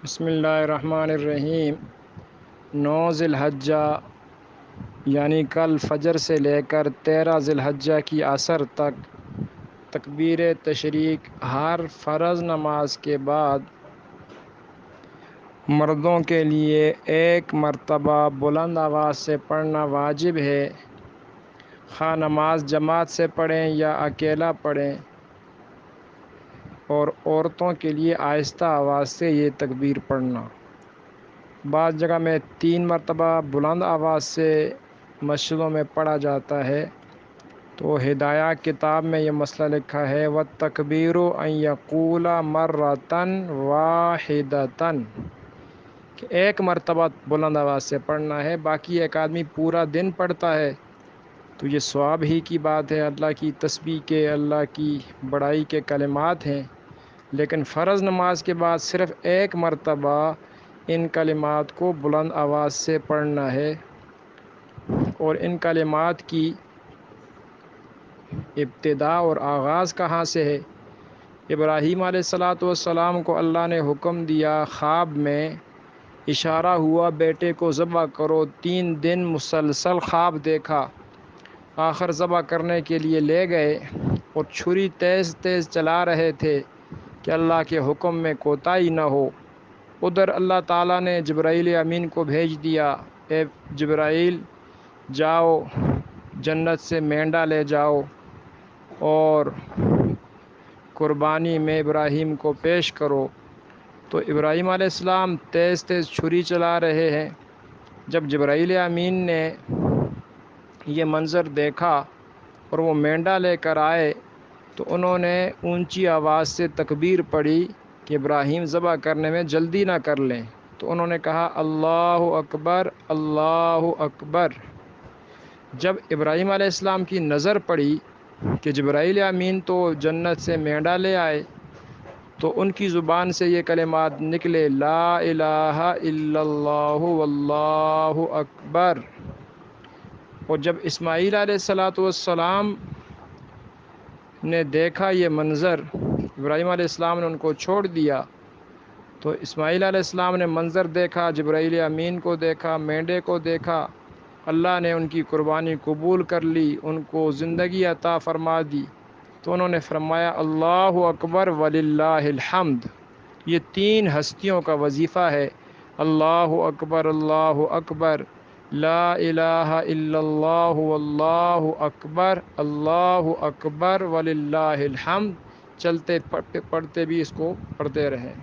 بسم اللہ الرحمن الرحیم۔ 9 ذی الحجہ یعنی کل فجر سے لے کر 13 ذی الحجہ کی عصر تک تکبیر تشریق ہر فرض نماز کے بعد مردوں کے لیے ایک مرتبہ بلند آواز سے پڑھنا واجب ہے، خواہ نماز جماعت سے پڑھیں یا اکیلا پڑھیں، اور عورتوں کے لیے آہستہ آواز سے یہ تکبیر پڑھنا۔ بعض جگہ میں 3 مرتبہ بلند آواز سے مسجدوں میں پڑھا جاتا ہے، تو ہدایہ کتاب میں یہ مسئلہ لکھا ہے وَالتَّكْبِيرُ أَن يَقُولَ مَرَّةً وَاحِدَةً، کہ ایک مرتبہ بلند آواز سے پڑھنا ہے، باقی ایک آدمی پورا دن پڑھتا ہے تو یہ ثواب ہی کی بات ہے، اللہ کی تسبیح کے، اللہ کی بڑائی کے کلمات ہیں، لیکن فرض نماز کے بعد صرف ایک مرتبہ ان کلمات کو بلند آواز سے پڑھنا ہے۔ اور ان کلمات کی ابتدا اور آغاز کہاں سے ہے؟ ابراہیم علیہ السلام کو اللہ نے حکم دیا، خواب میں اشارہ ہوا بیٹے کو ذبح کرو، 3 دن مسلسل خواب دیکھا، آخر ذبح کرنے کے لیے لے گئے اور چھری تیز تیز چلا رہے تھے کہ اللہ کے حکم میں کوتاہی نہ ہو۔ ادھر اللہ تعالیٰ نے جبرائیل امین کو بھیج دیا، اے جبرائیل جاؤ جنت سے مینڈا لے جاؤ اور قربانی میں ابراہیم کو پیش کرو۔ تو ابراہیم علیہ السلام تیز تیز چھری چلا رہے ہیں، جب جبرائیل امین نے یہ منظر دیکھا اور وہ مینڈا لے کر آئے تو انہوں نے اونچی آواز سے تکبیر پڑھی کہ ابراہیم ذبح کرنے میں جلدی نہ کر لیں، تو انہوں نے کہا اللہ اکبر اللہ اکبر۔ جب ابراہیم علیہ السلام کی نظر پڑی کہ جبرائیل امین تو جنت سے مینڈا لے آئے، تو ان کی زبان سے یہ کلمات نکلے لا الہ الا اللہ واللہ اکبر۔ اور جب اسماعیل علیہ السلام نے دیکھا یہ منظر، ابراہیم علیہ السلام نے ان کو چھوڑ دیا، تو اسماعیل علیہ السلام نے منظر دیکھا، جبرائیل امین کو دیکھا، مینڈے کو دیکھا، اللہ نے ان کی قربانی قبول کر لی، ان کو زندگی عطا فرما دی، تو انہوں نے فرمایا اللہ اکبر وللہ الحمد۔ یہ 3 ہستیوں کا وظیفہ ہے، اللہ اکبر اللہ اکبر، لا الہ الا اللہ واللہ اکبر، اللہ اکبر وللہ الحمد، چلتے پڑھتے بھی اس کو پڑھتے رہیں۔